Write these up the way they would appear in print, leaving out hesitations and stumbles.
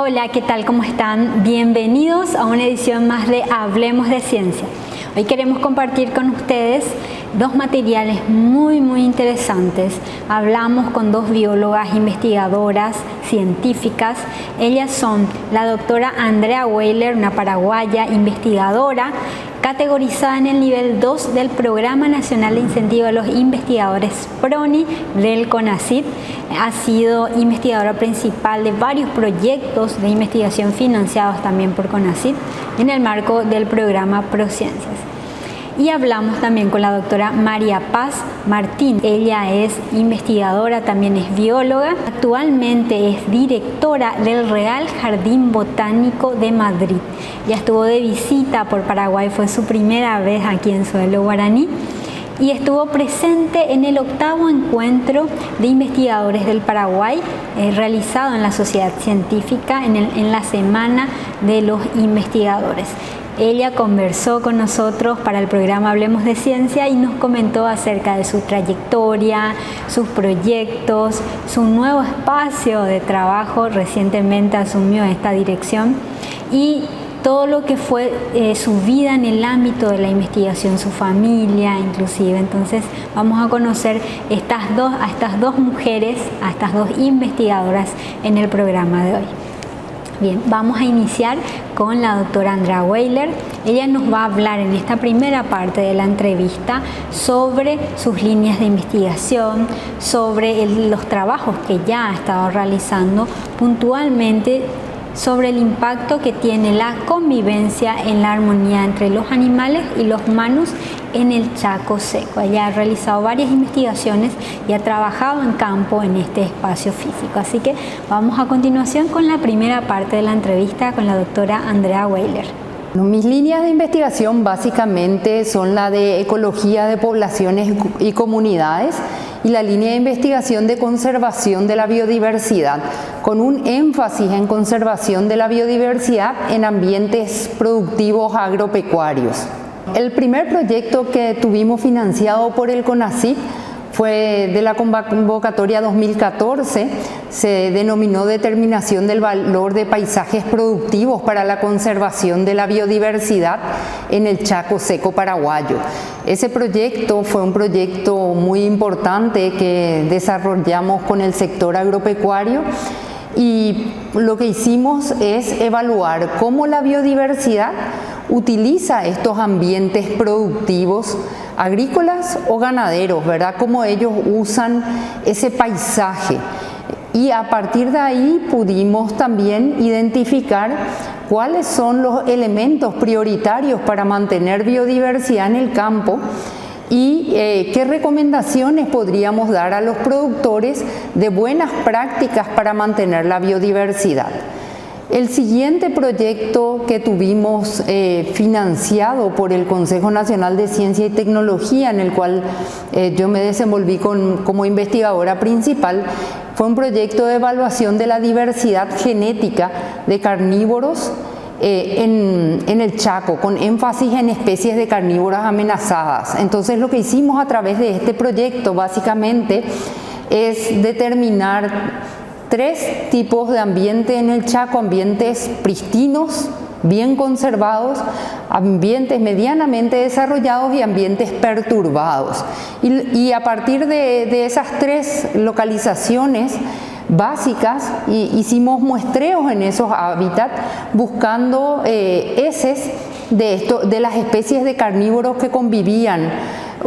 Hola, ¿qué tal? ¿Cómo están? Bienvenidos a una edición más de Hablemos de Ciencia. Hoy queremos compartir con ustedes dos materiales muy interesantes. Hablamos con dos biólogas, investigadoras, científicas. Ellas son la doctora Andrea Weiler, una paraguaya investigadora, categorizada en el nivel 2 del Programa Nacional de Incentivo a los Investigadores PRONI del CONACYT. Ha sido investigadora principal de varios proyectos de investigación financiados también por CONACYT en el marco del programa ProCiencias. Y hablamos también con la doctora María Paz Martín. Ella es investigadora, también es bióloga. Actualmente es directora del Real Jardín Botánico de Madrid. Ya estuvo de visita por Paraguay, fue su primera vez aquí en suelo guaraní. Y estuvo presente en el 8º encuentro de investigadores del Paraguay realizado en la Sociedad Científica en la Semana de los Investigadores. Ella conversó con nosotros para el programa Hablemos de Ciencia y nos comentó acerca de su trayectoria, sus proyectos, su nuevo espacio de trabajo. Recientemente asumió esta dirección y todo lo que fue su vida en el ámbito de la investigación, su familia inclusive. Entonces vamos a conocer a estas dos mujeres, a estas dos investigadoras en el programa de hoy. Bien, vamos a iniciar con la doctora Andrea Weiler. Ella nos va a hablar en esta primera parte de la entrevista sobre sus líneas de investigación, sobre los trabajos que ya ha estado realizando, puntualmente sobre el impacto que tiene la convivencia en la armonía entre los animales y los humanos en el Chaco Seco. Ella ha realizado varias investigaciones y ha trabajado en campo en este espacio físico. Así que vamos a continuación con la primera parte de la entrevista con la doctora Andrea Weiler. Mis líneas de investigación básicamente son la de ecología de poblaciones y comunidades y la línea de investigación de conservación de la biodiversidad, con un énfasis en conservación de la biodiversidad en ambientes productivos agropecuarios. El primer proyecto que tuvimos financiado por el CONACYT fue de la convocatoria 2014, se denominó Determinación del Valor de Paisajes Productivos para la Conservación de la Biodiversidad en el Chaco Seco paraguayo. Ese proyecto fue un proyecto muy importante que desarrollamos con el sector agropecuario y lo que hicimos es evaluar cómo la biodiversidad utiliza estos ambientes productivos agrícolas o ganaderos, ¿verdad? Cómo ellos usan ese paisaje. Y a partir de ahí pudimos también identificar cuáles son los elementos prioritarios para mantener biodiversidad en el campo y qué recomendaciones podríamos dar a los productores de buenas prácticas para mantener la biodiversidad. El siguiente proyecto que tuvimos financiado por el Consejo Nacional de Ciencia y Tecnología, en el cual yo me desenvolví como investigadora principal, fue un proyecto de evaluación de la diversidad genética de carnívoros en el Chaco, con énfasis en especies de carnívoras amenazadas. Entonces lo que hicimos a través de este proyecto básicamente es determinar 3 tipos de ambiente en el Chaco: ambientes pristinos, bien conservados, ambientes medianamente desarrollados y ambientes perturbados. Y a partir de esas 3 localizaciones básicas hicimos muestreos en esos hábitats buscando heces de las especies de carnívoros que convivían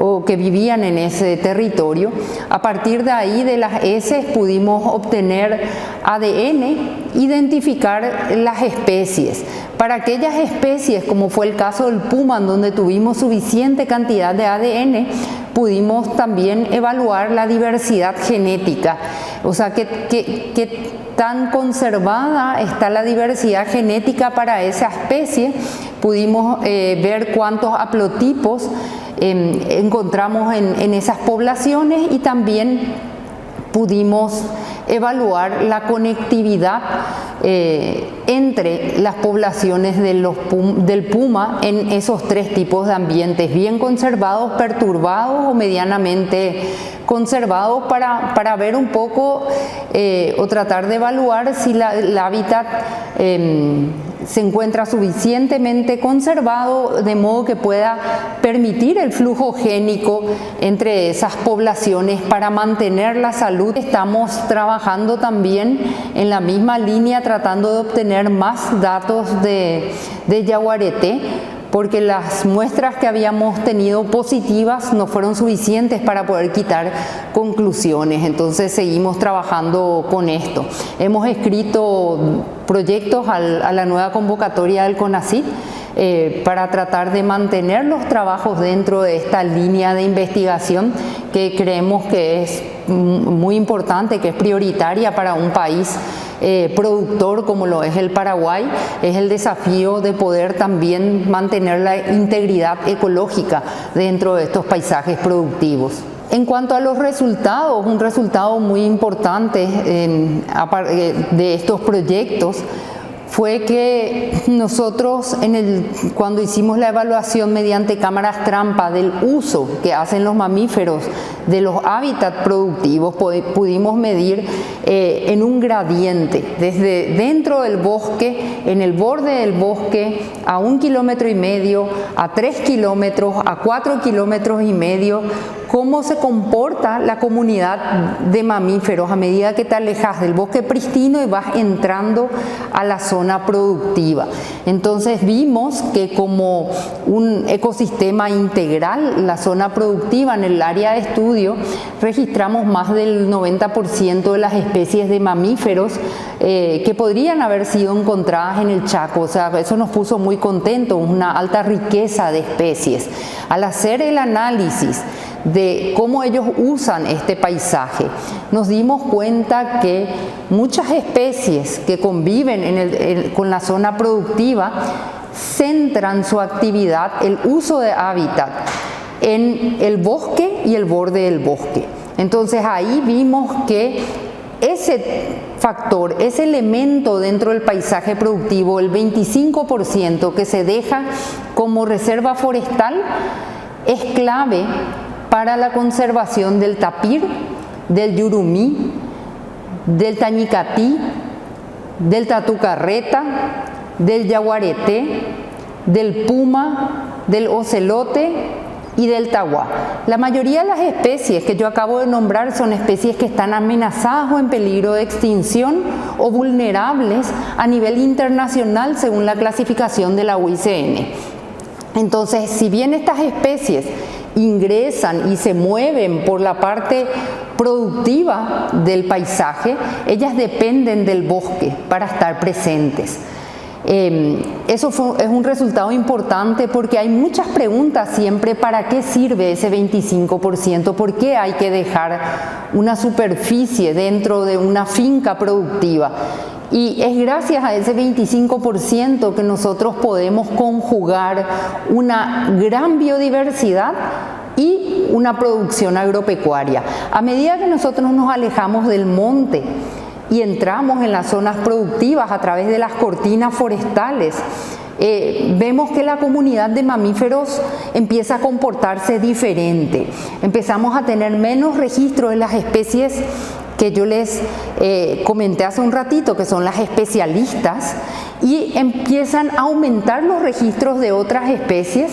o que vivían en ese territorio. A partir de ahí, de las heces, pudimos obtener ADN, identificar las especies. Para aquellas especies, como fue el caso del puma, en donde tuvimos suficiente cantidad de ADN, pudimos también evaluar la diversidad genética. O sea, qué tan conservada está la diversidad genética para esa especie. Pudimos ver cuántos haplotipos encontramos en esas poblaciones y también pudimos evaluar la conectividad entre las poblaciones del puma en esos tres tipos de ambientes, bien conservados, perturbados o medianamente conservados, para ver un poco o tratar de evaluar si el hábitat se encuentra suficientemente conservado de modo que pueda permitir el flujo génico entre esas poblaciones para mantener la salud. Estamos trabajando también en la misma línea, tratando de obtener más datos de yaguareté, porque las muestras que habíamos tenido positivas no fueron suficientes para poder quitar conclusiones. Entonces seguimos trabajando con esto. Hemos escrito proyectos a la nueva convocatoria del CONACYT para tratar de mantener los trabajos dentro de esta línea de investigación que creemos que es muy importante, que es prioritaria para un país productor como lo es el Paraguay. Es el desafío de poder también mantener la integridad ecológica dentro de estos paisajes productivos. En cuanto a los resultados, un resultado muy importante de estos proyectos fue que nosotros cuando hicimos la evaluación mediante cámaras trampa del uso que hacen los mamíferos de los hábitats productivos, pudimos medir en un gradiente, desde dentro del bosque, en el borde del bosque, a 1,5 kilómetros, a 3 kilómetros, a 4,5 kilómetros, cómo se comporta la comunidad de mamíferos a medida que te alejas del bosque pristino y vas entrando a la zona productiva. Entonces vimos que como un ecosistema integral, la zona productiva en el área de estudio, registramos más del 90% de las especies de mamíferos que podrían haber sido encontradas en el Chaco. O sea, eso nos puso muy contentos, una alta riqueza de especies. Al hacer el análisis de cómo ellos usan este paisaje, nos dimos cuenta que muchas especies que conviven con la zona productiva centran su actividad, el uso de hábitat, en el bosque y el borde del bosque. Entonces ahí vimos que ese factor, ese elemento dentro del paisaje productivo, el 25% que se deja como reserva forestal, es clave para la conservación del tapir, del yurumí, del tañicatí, del tatucarreta, del yaguareté, del puma, del ocelote y del taguá. La mayoría de las especies que yo acabo de nombrar son especies que están amenazadas o en peligro de extinción o vulnerables a nivel internacional según la clasificación de la UICN. Entonces, si bien estas especies ingresan y se mueven por la parte productiva del paisaje, ellas dependen del bosque para estar presentes. Eso es un resultado importante porque hay muchas preguntas siempre: ¿para qué sirve ese 25%? ¿Por qué hay que dejar una superficie dentro de una finca productiva? Y es gracias a ese 25% que nosotros podemos conjugar una gran biodiversidad y una producción agropecuaria. A medida que nosotros nos alejamos del monte y entramos en las zonas productivas a través de las cortinas forestales, vemos que la comunidad de mamíferos empieza a comportarse diferente. Empezamos a tener menos registro de las especies que yo les comenté hace un ratito, que son las especialistas, y empiezan a aumentar los registros de otras especies,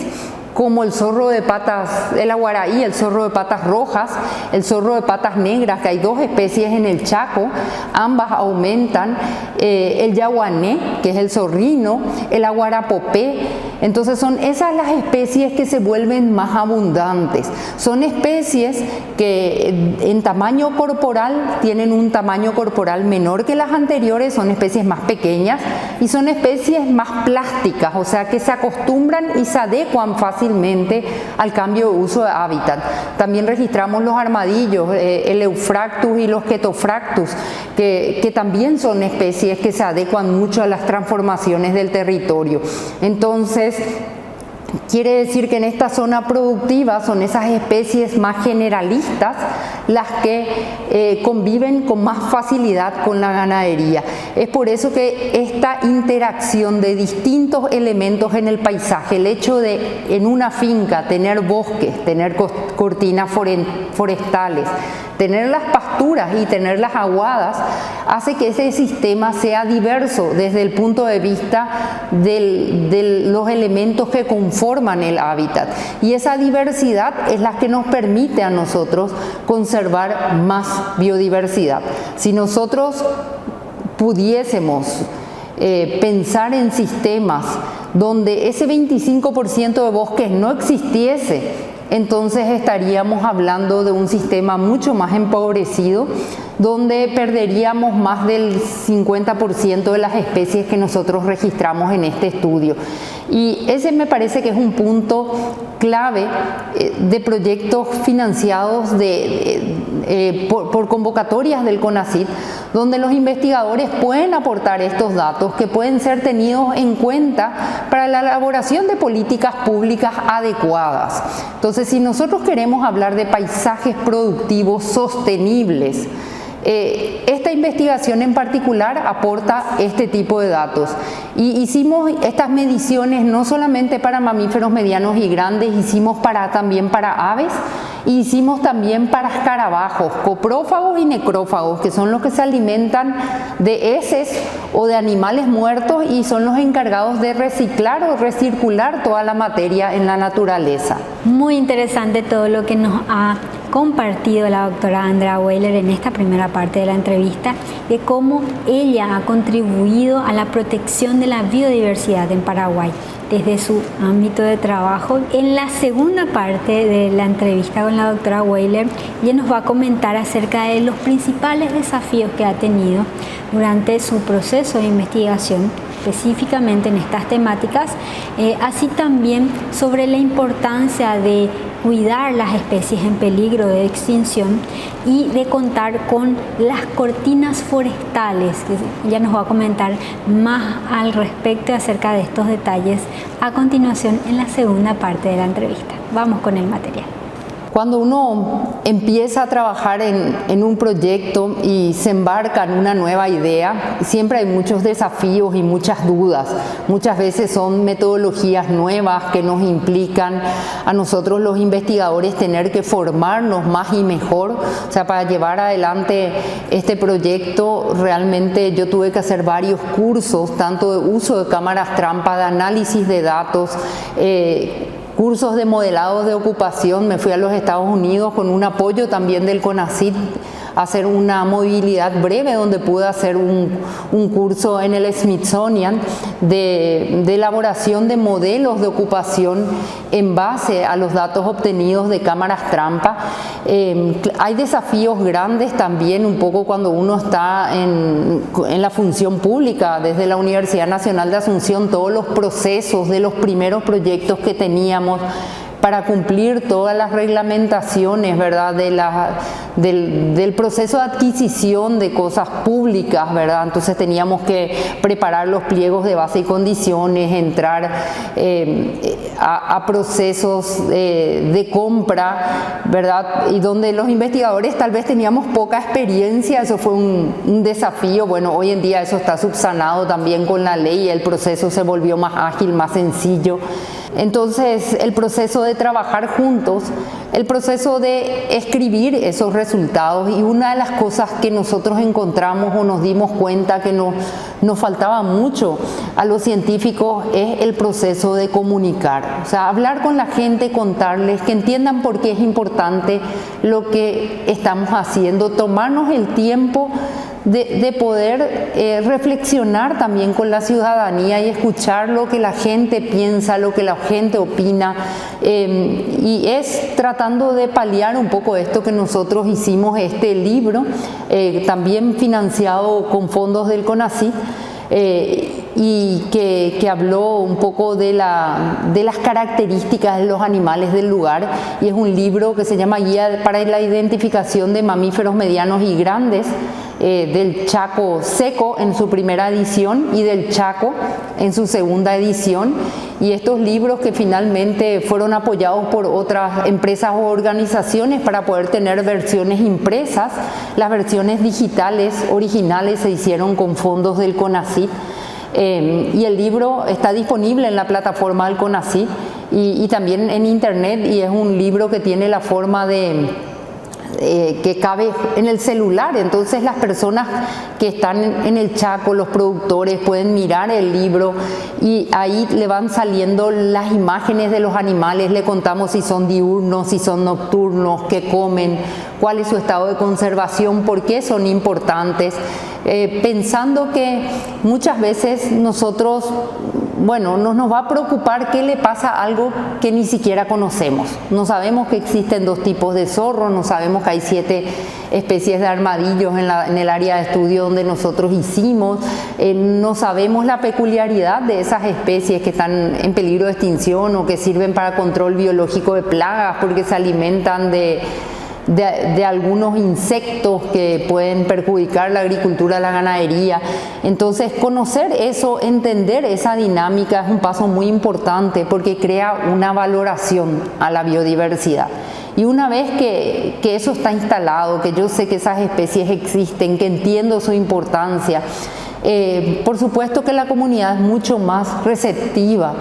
como el zorro de patas, el aguaraí, el zorro de patas rojas, el zorro de patas negras, que hay dos especies en el Chaco, ambas aumentan, el yaguané, que es el zorrino, el aguarapopé. Entonces son esas las especies que se vuelven más abundantes. Son especies que en tamaño corporal tienen un tamaño corporal menor que las anteriores, son especies más pequeñas y son especies más plásticas, o sea que se acostumbran y se adecuan fácilmente al cambio de uso de hábitat. También registramos los armadillos, el Eufractus y los Ketofractus, que también son especies que se adecuan mucho a las transformaciones del territorio. Entonces, Quiere decir que en esta zona productiva son esas especies más generalistas las que conviven con más facilidad con la ganadería. Es por eso que esta interacción de distintos elementos en el paisaje, el hecho de en una finca tener bosques, tener cortinas forestales, tener las pasturas y tener las aguadas, hace que ese sistema sea diverso desde el punto de vista de los elementos que conforman el hábitat. Y esa diversidad es la que nos permite a nosotros conservar más biodiversidad. Si nosotros pudiésemos pensar en sistemas donde ese 25% de bosques no existiese, entonces estaríamos hablando de un sistema mucho más empobrecido, donde perderíamos más del 50% de las especies que nosotros registramos en este estudio. Y ese me parece que es un punto clave de proyectos financiados por convocatorias del CONACYT, donde los investigadores pueden aportar estos datos que pueden ser tenidos en cuenta para la elaboración de políticas públicas adecuadas. Entonces, si nosotros queremos hablar de paisajes productivos sostenibles, esta investigación en particular aporta este tipo de datos. Y hicimos estas mediciones no solamente para mamíferos medianos y grandes, hicimos también para aves, y hicimos también para escarabajos, coprófagos y necrófagos, que son los que se alimentan de heces o de animales muertos y son los encargados de reciclar o recircular toda la materia en la naturaleza. Muy interesante todo lo que nos ha compartido la doctora Andrea Weiler en esta primera parte de la entrevista, de cómo ella ha contribuido a la protección de la biodiversidad en Paraguay desde su ámbito de trabajo. En la segunda parte de la entrevista con la doctora Weiler, ella nos va a comentar acerca de los principales desafíos que ha tenido durante su proceso de investigación, específicamente en estas temáticas, así también sobre la importancia de cuidar las especies en peligro de extinción y de contar con las cortinas forestales, que ya nos va a comentar más al respecto acerca de estos detalles a continuación en la segunda parte de la entrevista. Vamos con el material. Cuando uno empieza a trabajar en un proyecto y se embarca en una nueva idea, siempre hay muchos desafíos y muchas dudas. Muchas veces son metodologías nuevas que nos implican a nosotros los investigadores tener que formarnos más y mejor. O sea, para llevar adelante este proyecto realmente yo tuve que hacer varios cursos, tanto de uso de cámaras trampa, de análisis de datos, cursos de modelado de ocupación. Me fui a los Estados Unidos con un apoyo también del CONACYT a hacer una movilidad breve donde pude hacer un curso en el Smithsonian de elaboración de modelos de ocupación en base a los datos obtenidos de cámaras trampa. Hay desafíos grandes también un poco cuando uno está en la función pública. Desde la Universidad Nacional de Asunción, todos los procesos de los primeros proyectos que teníamos para cumplir todas las reglamentaciones, ¿verdad?, del proceso de adquisición de cosas públicas, ¿verdad? Entonces teníamos que preparar los pliegos de base y condiciones, entrar a procesos de compra, ¿verdad? Y donde los investigadores tal vez teníamos poca experiencia, eso fue un desafío. Bueno, hoy en día eso está subsanado también con la ley y el proceso se volvió más ágil, más sencillo. Entonces, el proceso de trabajar juntos, el proceso de escribir esos resultados, y una de las cosas que nosotros encontramos o nos dimos cuenta que nos faltaba mucho a los científicos es el proceso de comunicar. O sea, hablar con la gente, contarles, que entiendan por qué es importante lo que estamos haciendo, tomarnos el tiempo de poder reflexionar también con la ciudadanía y escuchar lo que la gente piensa, lo que la gente opina, y es tratando de paliar un poco esto que nosotros hicimos este libro, también financiado con fondos del CONACYT, y que habló un poco de las características de los animales del lugar, y es un libro que se llama Guía para la identificación de mamíferos medianos y grandes, del Chaco Seco en su primera edición y del Chaco en su segunda edición, y estos libros que finalmente fueron apoyados por otras empresas o organizaciones para poder tener versiones impresas. Las versiones digitales originales se hicieron con fondos del CONACYT, y el libro está disponible en la plataforma del CONACYT y también en internet, y es un libro que tiene la forma que cabe en el celular. Entonces las personas que están en el Chaco, los productores, pueden mirar el libro y ahí le van saliendo las imágenes de los animales, le contamos si son diurnos, si son nocturnos, qué comen, cuál es su estado de conservación, por qué son importantes, pensando que muchas veces nosotros, bueno, nos va a preocupar qué le pasa a algo que ni siquiera conocemos. No sabemos que existen 2 tipos de zorro, no sabemos que hay 7 especies de armadillos en el área de estudio donde nosotros hicimos, no sabemos la peculiaridad de esas especies que están en peligro de extinción o que sirven para control biológico de plagas porque se alimentan de algunos insectos que pueden perjudicar la agricultura, la ganadería. Entonces, conocer eso, entender esa dinámica es un paso muy importante porque crea una valoración a la biodiversidad. Y una vez que eso está instalado, que yo sé que esas especies existen, que entiendo su importancia, por supuesto que la comunidad es mucho más receptiva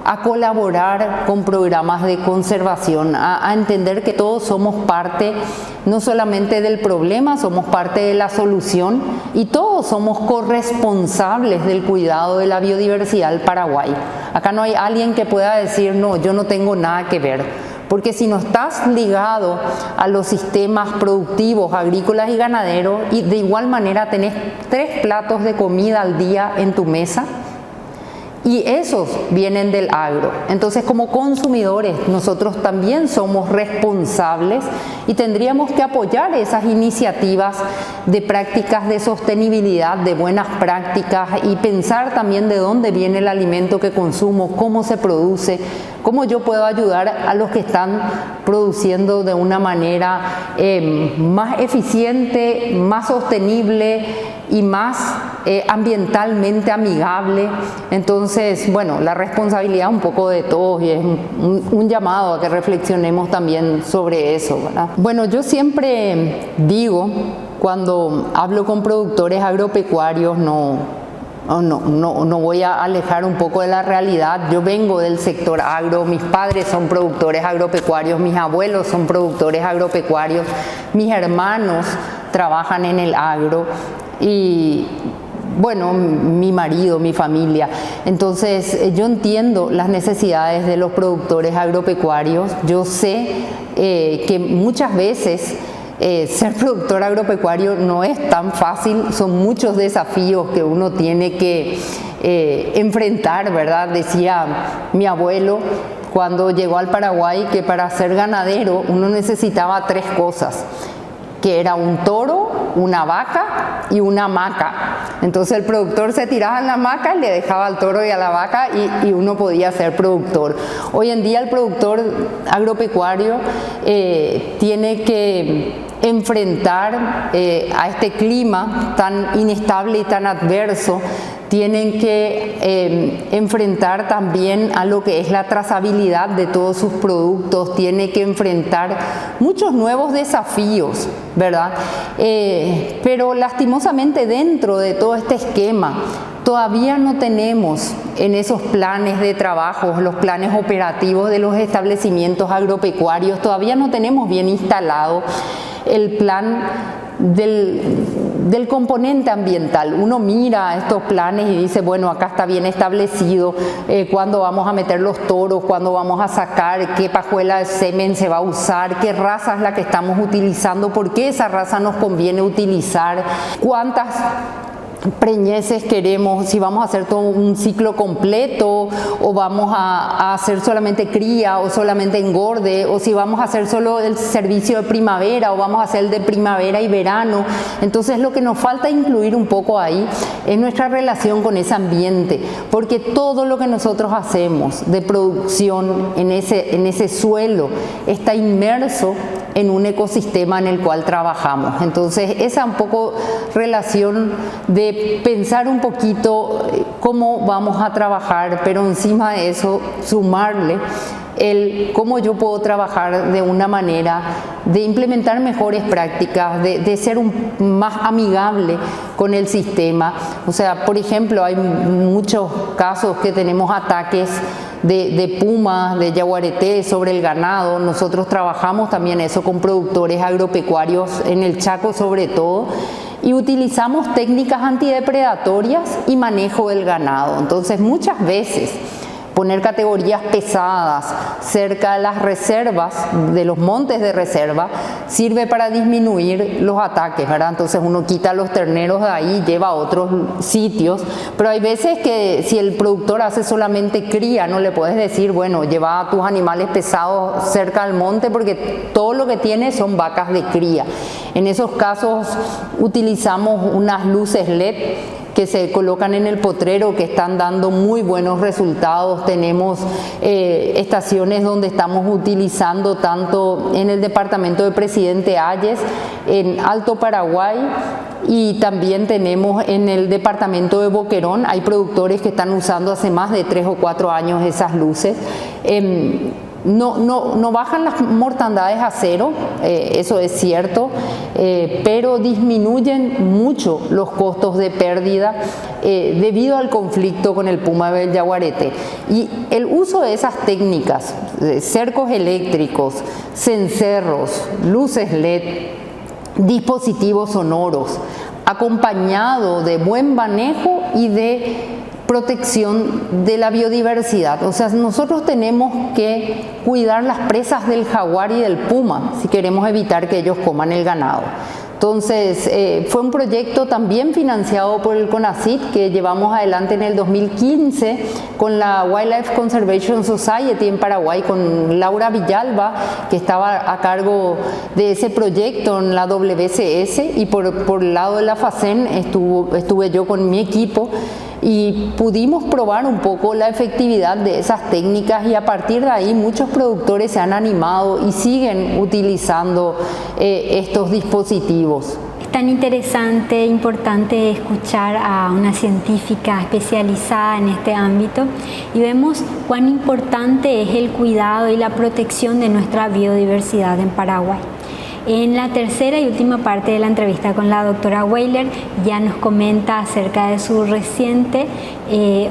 a colaborar con programas de conservación, a entender que todos somos parte no solamente del problema, somos parte de la solución y todos somos corresponsables del cuidado de la biodiversidad del Paraguay. Acá no hay alguien que pueda decir, no, yo no tengo nada que ver. Porque si no estás ligado a los sistemas productivos, agrícolas y ganaderos, y de igual manera tenés 3 platos de comida al día en tu mesa, y esos vienen del agro. Entonces, como consumidores, nosotros también somos responsables y tendríamos que apoyar esas iniciativas de prácticas de sostenibilidad, de buenas prácticas, y pensar también de dónde viene el alimento que consumo, cómo se produce, cómo yo puedo ayudar a los que están produciendo de una manera más eficiente, más sostenible y más ambientalmente amigable. Entonces, bueno, la responsabilidad un poco de todos, y es un llamado a que reflexionemos también sobre eso, ¿verdad? Bueno, yo siempre digo, cuando hablo con productores agropecuarios, no voy a alejar un poco de la realidad. Yo vengo del sector agro, mis padres son productores agropecuarios, mis abuelos son productores agropecuarios, mis hermanos trabajan en el agro y bueno, mi marido, mi familia. Entonces yo entiendo las necesidades de los productores agropecuarios. Yo sé que muchas veces ser productor agropecuario no es tan fácil, son muchos desafíos que uno tiene que enfrentar, ¿verdad? Decía mi abuelo cuando llegó al Paraguay que para ser ganadero uno necesitaba 3 cosas, que era un toro, una vaca y una hamaca. Entonces el productor se tiraba en la hamaca y le dejaba al toro y a la vaca y uno podía ser productor. Hoy en día el productor agropecuario tiene que enfrentar a este clima tan inestable y tan adverso. Tienen que enfrentar también a lo que es la trazabilidad de todos sus productos, tiene que enfrentar muchos nuevos desafíos, ¿verdad? Pero lastimosamente dentro de todo este esquema todavía no tenemos en esos planes de trabajo, los planes operativos de los establecimientos agropecuarios, todavía no tenemos bien instalado el plan del componente ambiental. Uno mira estos planes y dice, bueno, acá está bien establecido cuándo vamos a meter los toros, cuándo vamos a sacar, qué pajuela de semen se va a usar, qué raza es la que estamos utilizando, por qué esa raza nos conviene utilizar, cuántas preñeces queremos, si vamos a hacer todo un ciclo completo o vamos a hacer solamente cría o solamente engorde, o si vamos a hacer solo el servicio de primavera o vamos a hacer el de primavera y verano. Entonces lo que nos falta incluir un poco ahí es nuestra relación con ese ambiente, porque todo lo que nosotros hacemos de producción en ese suelo está inmerso en un ecosistema en el cual trabajamos. Entonces esa un poco relación de pensar un poquito cómo vamos a trabajar, pero encima de eso sumarle el cómo yo puedo trabajar de una manera de implementar mejores prácticas, de ser más amigable con el sistema. O sea, por ejemplo, hay muchos casos que tenemos ataques de pumas, de yaguareté sobre el ganado. Nosotros trabajamos también eso con productores agropecuarios en el Chaco sobre todo, y utilizamos técnicas antidepredatorias y manejo del ganado. Entonces muchas veces poner categorías pesadas cerca de las reservas, de los montes de reserva, sirve para disminuir los ataques, ¿verdad? Entonces uno quita los terneros de ahí, lleva a otros sitios, pero hay veces que si el productor hace solamente cría, no le puedes decir, bueno, lleva a tus animales pesados cerca al monte porque todo lo que tiene son vacas de cría. En esos casos utilizamos unas luces LED que se colocan en el potrero, que están dando muy buenos resultados. Tenemos estaciones donde estamos utilizando tanto en el departamento de Presidente Hayes, en Alto Paraguay, y también tenemos en el departamento de Boquerón. Hay productores que están usando hace más de 3 o 4 años esas luces. No bajan las mortandades a cero, eso es cierto, pero disminuyen mucho los costos de pérdida debido al conflicto con el puma del yaguareté. Y el uso de esas técnicas, cercos eléctricos, cencerros, luces LED, dispositivos sonoros, acompañado de buen manejo y de protección de la biodiversidad. O sea, nosotros tenemos que cuidar las presas del jaguar y del puma si queremos evitar que ellos coman el ganado. Entonces, fue un proyecto también financiado por el CONACYT que llevamos adelante en el 2015 con la Wildlife Conservation Society en Paraguay, con Laura Villalba, que estaba a cargo de ese proyecto en la WCS, y por el lado de la FACEN estuve yo con mi equipo, y pudimos probar un poco la efectividad de esas técnicas, y a partir de ahí muchos productores se han animado y siguen utilizando estos dispositivos. Es tan interesante, importante escuchar a una científica especializada en este ámbito, y vemos cuán importante es el cuidado y la protección de nuestra biodiversidad en Paraguay. En la tercera y última parte de la entrevista con la doctora Weiler ya nos comenta acerca de su reciente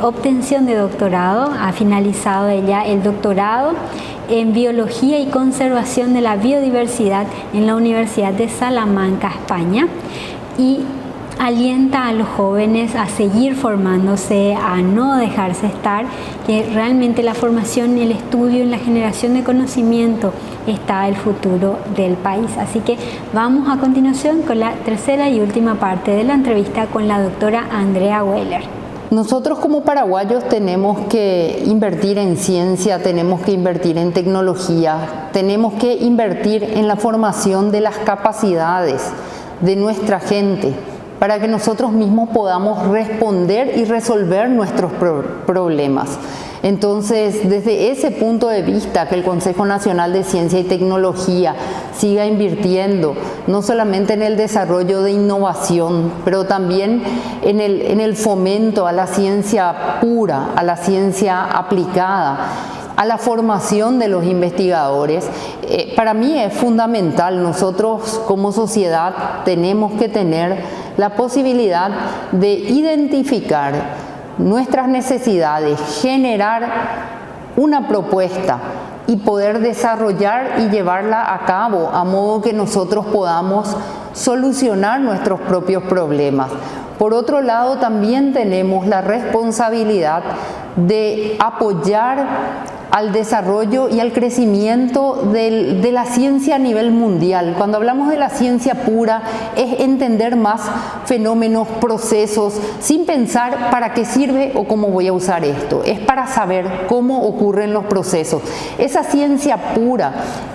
obtención de doctorado. Ha finalizado ella el doctorado en Biología y Conservación de la Biodiversidad en la Universidad de Salamanca, España, y alienta a los jóvenes a seguir formándose, a no dejarse estar, que realmente la formación, el estudio y la generación de conocimiento está el futuro del país. Así que vamos a continuación con la tercera y última parte de la entrevista con la doctora Andrea Weiler. Nosotros como paraguayos tenemos que invertir en ciencia, tenemos que invertir en tecnología, tenemos que invertir en la formación de las capacidades de nuestra gente, para que nosotros mismos podamos responder y resolver nuestros problemas. Entonces, desde ese punto de vista, que el Consejo Nacional de Ciencia y Tecnología siga invirtiendo no solamente en el desarrollo de innovación, pero también en el fomento a la ciencia pura, a la ciencia aplicada, a la formación de los investigadores, para mí es fundamental. Nosotros como sociedad tenemos que tener la posibilidad de identificar nuestras necesidades, generar una propuesta y poder desarrollar y llevarla a cabo, a modo que nosotros podamos solucionar nuestros propios problemas. Por otro lado, también tenemos la responsabilidad de apoyar al desarrollo y al crecimiento de la ciencia a nivel mundial. Cuando hablamos de la ciencia pura, es entender más fenómenos, procesos, sin pensar para qué sirve o cómo voy a usar esto. Es para saber cómo ocurren los procesos. Esa ciencia pura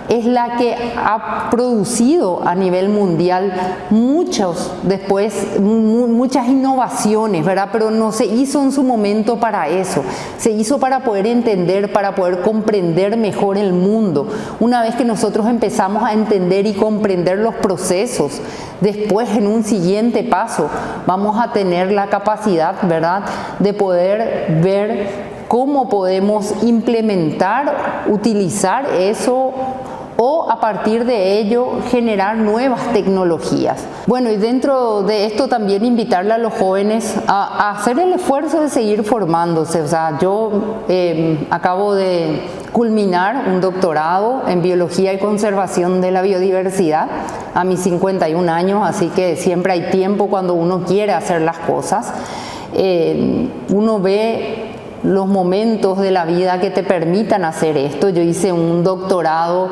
es la que ha producido a nivel mundial muchas innovaciones, ¿verdad? Pero no se hizo en su momento para eso. Se hizo para poder entender, para poder comprender mejor el mundo. Una vez que nosotros empezamos a entender y comprender los procesos, después en un siguiente paso vamos a tener la capacidad, ¿verdad?, de poder ver cómo podemos implementar, utilizar eso o a partir de ello generar nuevas tecnologías. Bueno, y dentro de esto también invitarle a los jóvenes a hacer el esfuerzo de seguir formándose. O sea, yo acabo de culminar un doctorado en Biología y Conservación de la Biodiversidad a mis 51 años, así que siempre hay tiempo cuando uno quiere hacer las cosas. Uno ve los momentos de la vida que te permitan hacer esto. Yo hice un doctorado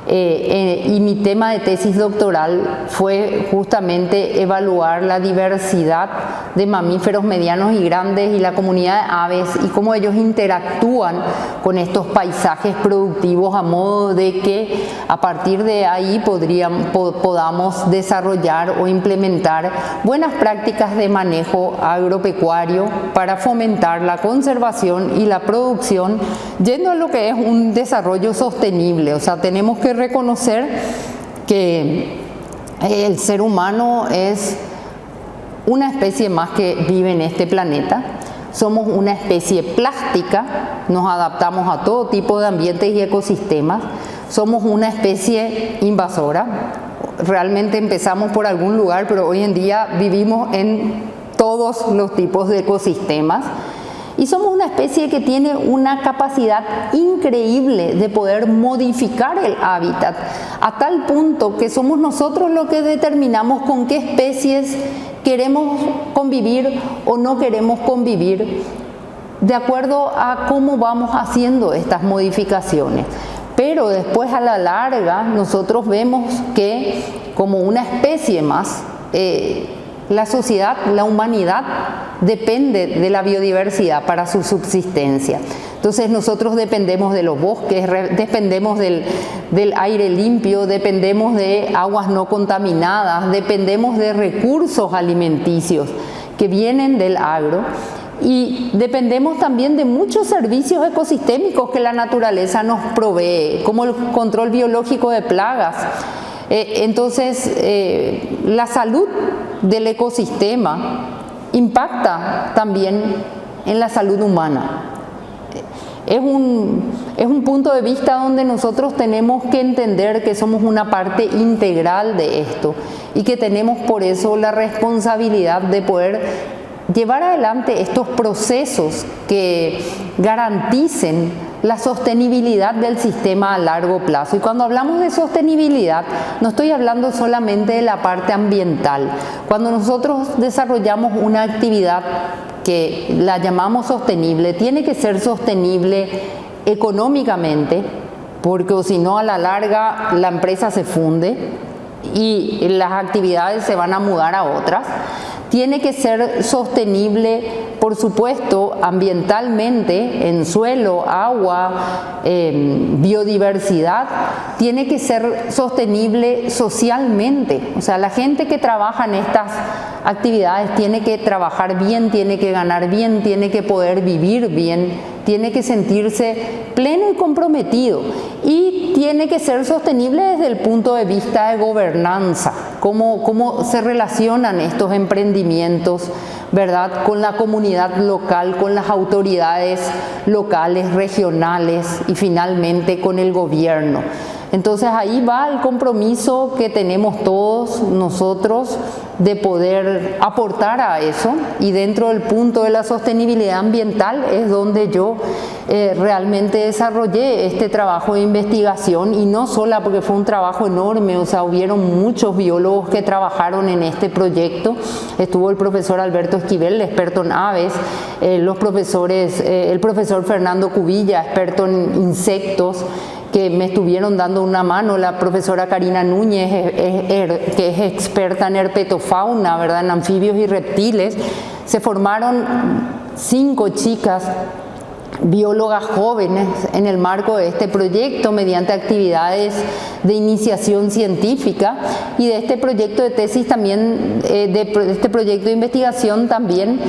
y mi tema de tesis doctoral fue justamente evaluar la diversidad de mamíferos medianos y grandes y la comunidad de aves y cómo ellos interactúan con estos paisajes productivos a modo de que a partir de ahí podamos desarrollar o implementar buenas prácticas de manejo agropecuario para fomentar la conservación y la producción, yendo a lo que es un desarrollo sostenible. O sea, tenemos que reconocer que el ser humano es una especie más que vive en este planeta. Somos una especie plástica, nos adaptamos a todo tipo de ambientes y ecosistemas. Somos una especie invasora. Realmente empezamos por algún lugar, pero hoy en día vivimos en todos los tipos de ecosistemas. Y somos una especie que tiene una capacidad increíble de poder modificar el hábitat, a tal punto que somos nosotros los que determinamos con qué especies queremos convivir o no queremos convivir, de acuerdo a cómo vamos haciendo estas modificaciones. Pero después, a la larga, nosotros vemos que como una especie más, la sociedad, la humanidad, depende de la biodiversidad para su subsistencia. Entonces nosotros dependemos de los bosques, dependemos del aire limpio, dependemos de aguas no contaminadas, dependemos de recursos alimenticios que vienen del agro y dependemos también de muchos servicios ecosistémicos que la naturaleza nos provee, como el control biológico de plagas. Entonces, la salud del ecosistema impacta también en la salud humana. Es un punto de vista donde nosotros tenemos que entender que somos una parte integral de esto y que tenemos por eso la responsabilidad de poder llevar adelante estos procesos que garanticen la sostenibilidad del sistema a largo plazo. Y cuando hablamos de sostenibilidad, no estoy hablando solamente de la parte ambiental. Cuando nosotros desarrollamos una actividad que la llamamos sostenible, tiene que ser sostenible económicamente, porque si no, a la larga la empresa se funde y las actividades se van a mudar a otras. Tiene que ser sostenible, por supuesto, ambientalmente, en suelo, agua, biodiversidad. Tiene que ser sostenible socialmente. O sea, la gente que trabaja en estas actividades tiene que trabajar bien, tiene que ganar bien, tiene que poder vivir bien, tiene que sentirse pleno y comprometido. Y tiene que ser sostenible desde el punto de vista de gobernanza, cómo se relacionan estos emprendimientos, ¿verdad?, con la comunidad local, con las autoridades locales, regionales y finalmente con el gobierno. Entonces ahí va el compromiso que tenemos todos nosotros de poder aportar a eso, y dentro del punto de la sostenibilidad ambiental es donde yo realmente desarrollé este trabajo de investigación, y no sola porque fue un trabajo enorme, o sea, hubieron muchos biólogos que trabajaron en este proyecto. Estuvo el profesor Alberto Esquivel, experto en aves, los profesores, el profesor Fernando Cubilla, experto en insectos, que me estuvieron dando una mano, la profesora Karina Núñez, que es experta en herpetofauna, ¿verdad?, en anfibios y reptiles. Se formaron 5 chicas biólogas jóvenes en el marco de este proyecto mediante actividades de iniciación científica, y de este proyecto de tesis también, de este proyecto de investigación también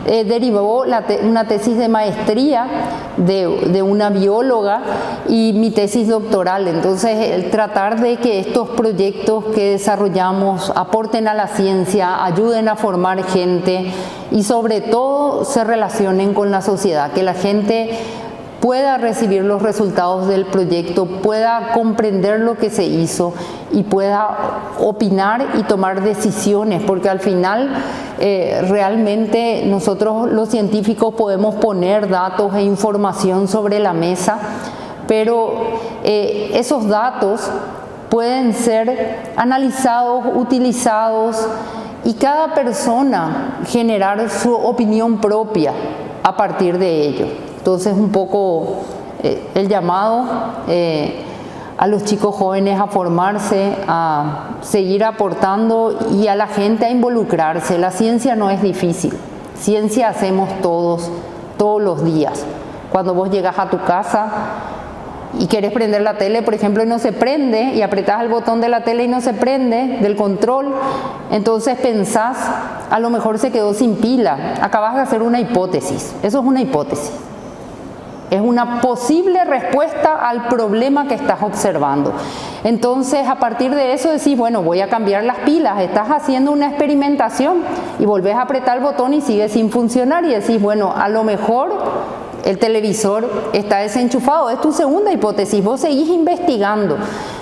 derivó una tesis de maestría de una bióloga y mi tesis doctoral. Entonces, el tratar de que estos proyectos que desarrollamos aporten a la ciencia, ayuden a formar gente y sobre todo se relacionen con la sociedad, que la gente pueda recibir los resultados del proyecto, pueda comprender lo que se hizo y pueda opinar y tomar decisiones, porque al final realmente nosotros los científicos podemos poner datos e información sobre la mesa, pero esos datos pueden ser analizados, utilizados, y cada persona generar su opinión propia a partir de ello. Entonces, un poco el llamado a los chicos jóvenes a formarse, a seguir aportando, y a la gente a involucrarse. La ciencia no es difícil, ciencia hacemos todos los días. Cuando vos llegas a tu casa y querés prender la tele, por ejemplo, y no se prende, y apretás el botón de la tele y no se prende, del control, entonces pensás, a lo mejor se quedó sin pila. Acabas de hacer una hipótesis, eso es una hipótesis. Es una posible respuesta al problema que estás observando. Entonces, a partir de eso decís, bueno, voy a cambiar las pilas. Estás haciendo una experimentación y volvés a apretar el botón y sigue sin funcionar, y decís, bueno, a lo mejor el televisor está desenchufado. Es tu segunda hipótesis, vos seguís investigando.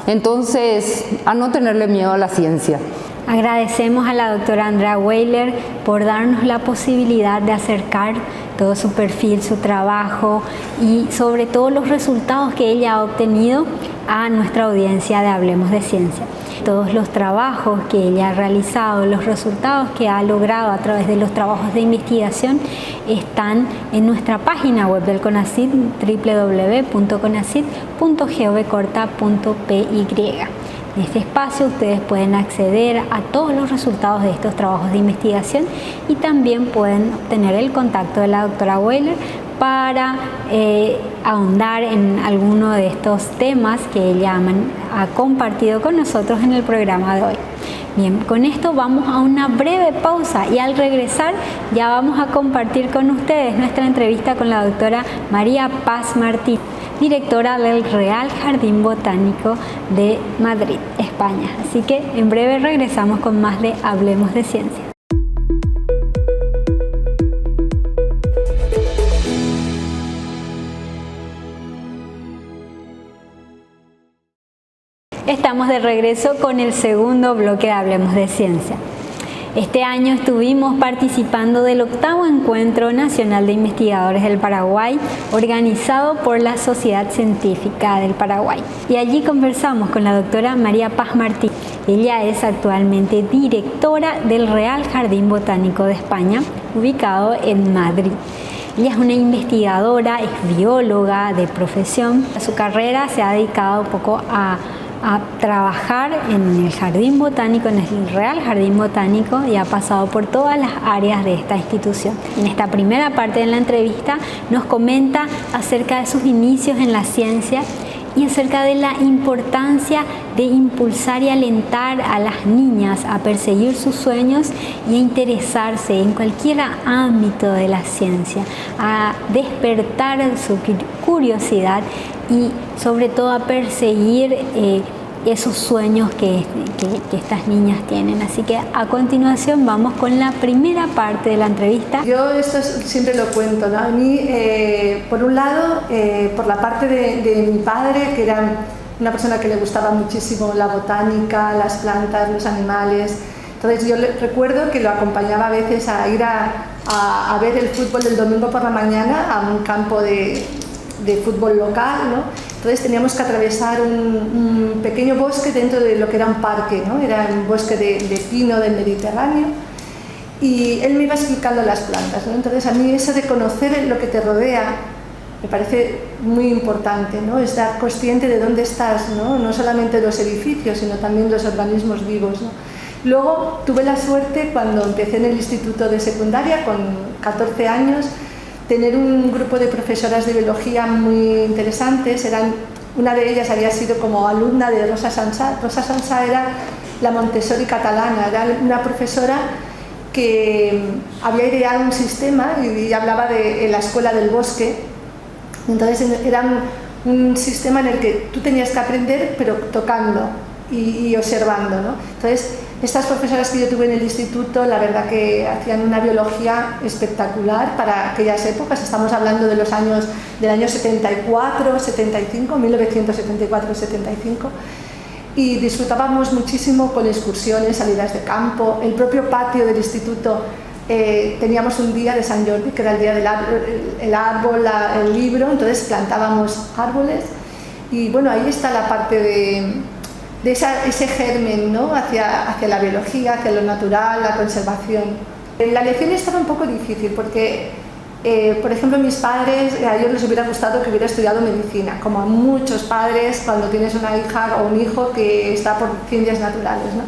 Entonces, a no tenerle miedo a la ciencia. Agradecemos a la doctora Andrea Weiler por darnos la posibilidad de acercar todo su perfil, su trabajo y sobre todo los resultados que ella ha obtenido a nuestra audiencia de Hablemos de Ciencia. Todos los trabajos que ella ha realizado, los resultados que ha logrado a través de los trabajos de investigación están en nuestra página web del CONACYT, www.conacit.govcorta.py. En este espacio ustedes pueden acceder a todos los resultados de estos trabajos de investigación y también pueden obtener el contacto de la doctora Weiler para ahondar en alguno de estos temas que ella ha compartido con nosotros en el programa de hoy. Bien, con esto vamos a una breve pausa y al regresar ya vamos a compartir con ustedes nuestra entrevista con la doctora María Paz Martí, directora del Real Jardín Botánico de Madrid, España. Así que en breve regresamos con más de Hablemos de Ciencia. Estamos de regreso con el segundo bloque de Hablemos de Ciencia. Este año estuvimos participando del 8º Encuentro Nacional de Investigadores del Paraguay, organizado por la Sociedad Científica del Paraguay. Y allí conversamos con la doctora María Paz Martí. Ella es actualmente directora del Real Jardín Botánico de España, ubicado en Madrid. Ella es una investigadora, es bióloga de profesión. Su carrera se ha dedicado un poco a trabajar en el Jardín Botánico, en el Real Jardín Botánico, y ha pasado por todas las áreas de esta institución. En esta primera parte de la entrevista nos comenta acerca de sus inicios en la ciencia y acerca de la importancia de impulsar y alentar a las niñas a perseguir sus sueños y a interesarse en cualquier ámbito de la ciencia, a despertar su curiosidad y sobre todo a perseguir esos sueños que estas niñas tienen. Así que a continuación vamos con la primera parte de la entrevista. Yo esto siempre lo cuento, ¿no? A mí, por un lado, por la parte de mi padre, que era una persona que le gustaba muchísimo la botánica, las plantas, los animales. Entonces yo recuerdo que lo acompañaba a veces a ir a ver el fútbol el domingo por la mañana a un campo de fútbol local, ¿no? Entonces teníamos que atravesar un pequeño bosque dentro de lo que era un parque, ¿no? Era un bosque de pino del Mediterráneo, y él me iba explicando las plantas, ¿no? Entonces a mí eso de conocer lo que te rodea me parece muy importante, ¿no? Estar consciente de dónde estás, ¿no? No solamente los edificios, sino también los organismos vivos, ¿no? Luego tuve la suerte, cuando empecé en el instituto de secundaria, con 14 años, tener un grupo de profesoras de biología muy interesantes. Una de ellas había sido como alumna de Rosa Sansá. Rosa Sansá era la Montessori catalana, era una profesora que había ideado un sistema y hablaba de la escuela del bosque. Entonces era un sistema en el que tú tenías que aprender, pero tocando y observando, ¿no? Entonces, estas profesoras que yo tuve en el instituto, la verdad que hacían una biología espectacular para aquellas épocas. Estamos hablando de del año 74, 75, 1974, 75, y disfrutábamos muchísimo con excursiones, salidas de campo. El propio patio del instituto, teníamos un día de San Jordi, que era el día del árbol, el libro, entonces plantábamos árboles, y bueno, ahí está la parte de ese germen, ¿no? hacia la biología, hacia lo natural, la conservación. La lección estaba un poco difícil porque, por ejemplo, mis padres, a ellos les hubiera gustado que hubiera estudiado medicina, como a muchos padres cuando tienes una hija o un hijo que está por ciencias naturales, ¿no?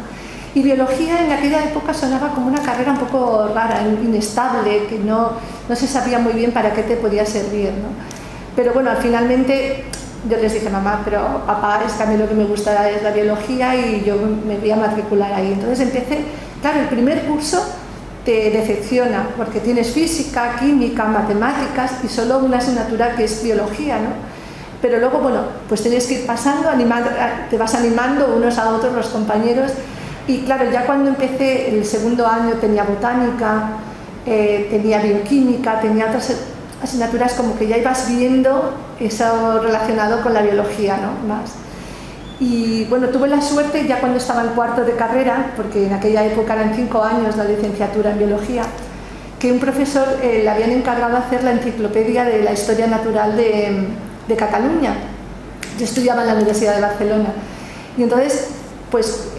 Y biología en aquella época sonaba como una carrera un poco rara, inestable, que no se sabía muy bien para qué te podía servir, ¿no? Pero bueno, finalmente yo les dije, mamá, pero papá, es que a mí lo que me gusta es la biología y yo me voy a matricular ahí. Entonces empecé, claro, el primer curso te decepciona porque tienes física, química, matemáticas y solo una asignatura que es biología, ¿no? Pero luego, bueno, pues tienes que ir pasando, te vas animando unos a otros los compañeros, y claro, ya cuando empecé el segundo año tenía botánica, tenía bioquímica, tenía otras asignaturas, como que ya ibas viendo eso relacionado con la biología, ¿no? Más. Y bueno, tuve la suerte ya cuando estaba en cuarto de carrera, porque en aquella época eran 5 años la licenciatura en biología, que un profesor le habían encargado hacer la enciclopedia de la historia natural de Cataluña. Yo estudiaba en la Universidad de Barcelona, y entonces pues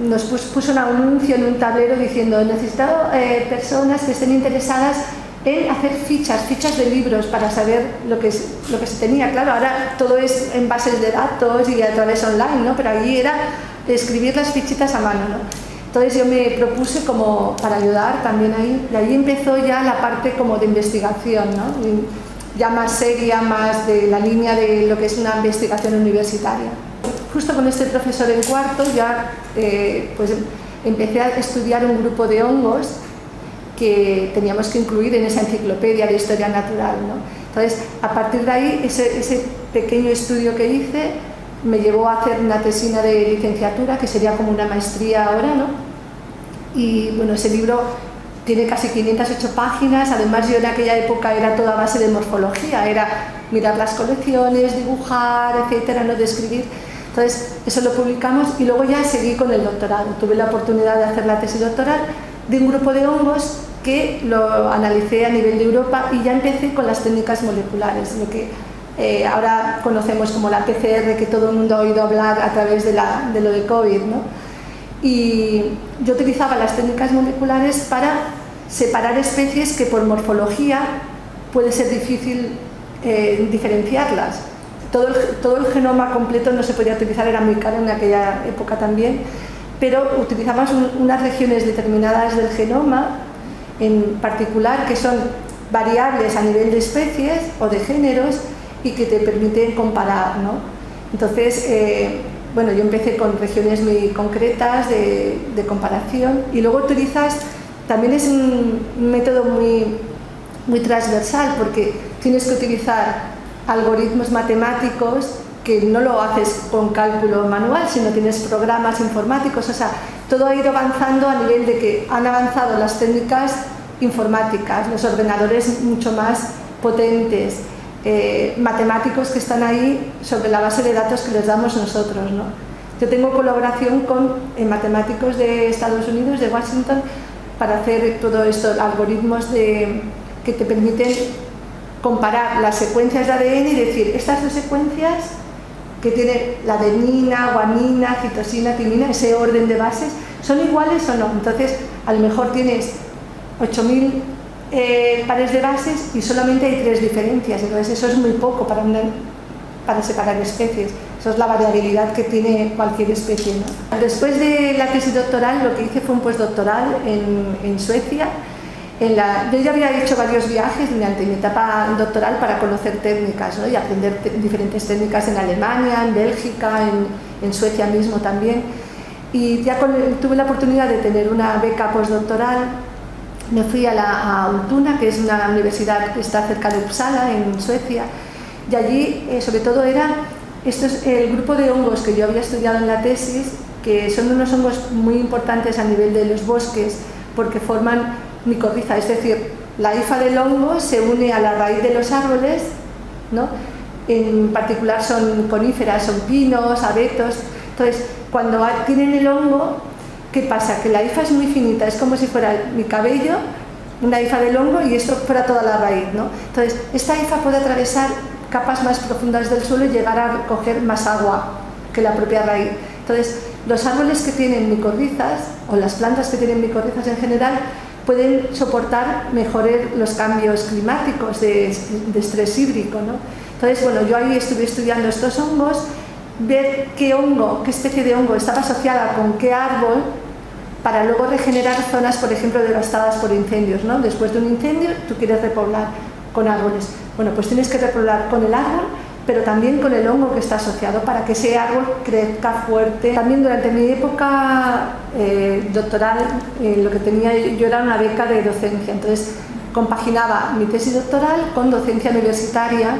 nos puso un anuncio en un tablero diciendo: necesitado personas que estén interesadas en hacer fichas de libros para saber lo que se tenía. Claro, ahora todo es en bases de datos y a través online, ¿no? Pero allí era escribir las fichitas a mano, ¿no? Entonces yo me propuse como para ayudar también ahí, y ahí empezó ya la parte como de investigación, ¿no? Ya más seria, más de la línea de lo que es una investigación universitaria. Justo con este profesor en cuarto ya pues empecé a estudiar un grupo de hongos que teníamos que incluir en esa enciclopedia de historia natural, ¿no? Entonces, a partir de ahí, ese pequeño estudio que hice me llevó a hacer una tesina de licenciatura, que sería como una maestría ahora, ¿no? Y bueno, ese libro tiene casi 508 páginas, además yo en aquella época era toda base de morfología, era mirar las colecciones, dibujar, etcétera, no describir. Entonces, eso lo publicamos y luego ya seguí con el doctorado. Tuve la oportunidad de hacer la tesis doctoral de un grupo de hongos que lo analicé a nivel de Europa, y ya empecé con las técnicas moleculares, lo que ahora conocemos como la PCR, que todo el mundo ha oído hablar a través de lo de COVID, ¿no? Y yo utilizaba las técnicas moleculares para separar especies que por puede ser difícil diferenciarlas. Todo el genoma completo no se podía utilizar, era muy caro en aquella época también, pero utilizamos unas regiones determinadas del genoma en particular que son variables a nivel de especies o de géneros y que te permiten comparar, ¿no? Entonces, bueno, yo empecé con regiones muy concretas de comparación, y luego también es un método muy transversal, porque tienes que utilizar algoritmos matemáticos que no lo haces con cálculo manual, sino tienes programas informáticos. O sea, todo ha ido avanzando a nivel de que han avanzado las técnicas informáticas, los ordenadores mucho más potentes, matemáticos que están ahí sobre la base de datos que les damos nosotros, ¿no? Yo tengo colaboración con matemáticos de Estados Unidos, de Washington, para hacer todo esto, algoritmos que te permiten comparar las secuencias de ADN y decir, estas dos secuencias que tienen la adenina, guanina, citosina, timina, ese orden de bases, ¿son iguales o no? Entonces, a lo mejor tienes 8000 pares de bases y solamente hay 3 diferencias, entonces eso es muy poco para separar especies. Eso es la variabilidad que tiene cualquier especie, ¿no? Después de la tesis doctoral, lo que hice fue un postdoctoral en Suecia. Yo ya había hecho varios viajes durante mi etapa doctoral para conocer técnicas, ¿no? Y aprender diferentes técnicas en Alemania, en Bélgica, en Suecia mismo también. Y ya tuve la oportunidad de tener una beca postdoctoral. Me fui a Ultuna, que es una universidad que está cerca de Uppsala, en Suecia, y allí sobre todo esto es el grupo de hongos que yo había estudiado en la tesis, que son unos hongos muy importantes a nivel de los bosques porque forman micorriza, es decir, la hifa del hongo se une a la raíz de los árboles, ¿no? En particular son coníferas, son pinos, abetos. Entonces, cuando tienen el hongo, ¿qué pasa? Que la hifa es muy finita, es como si fuera mi cabello, una hifa del hongo, y esto fuera toda la raíz, ¿no? Entonces, esta hifa puede atravesar capas más profundas del suelo y llegar a coger más agua que la propia raíz. Entonces, los árboles que tienen micorrizas, o las plantas que tienen micorrizas en general, pueden soportar mejor los cambios climáticos de estrés hídrico, ¿no? Entonces, bueno, yo ahí estuve estudiando estos hongos, ver qué especie de hongo estaba asociada con qué árbol, para luego regenerar zonas, por ejemplo, devastadas por incendios, ¿no? Después de un incendio, tú quieres repoblar con árboles. Bueno, pues tienes que repoblar con el árbol, pero también con el hongo que está asociado para que ese árbol crezca fuerte. También durante mi época doctoral, lo que tenía yo era una beca de docencia, entonces compaginaba mi tesis doctoral con docencia universitaria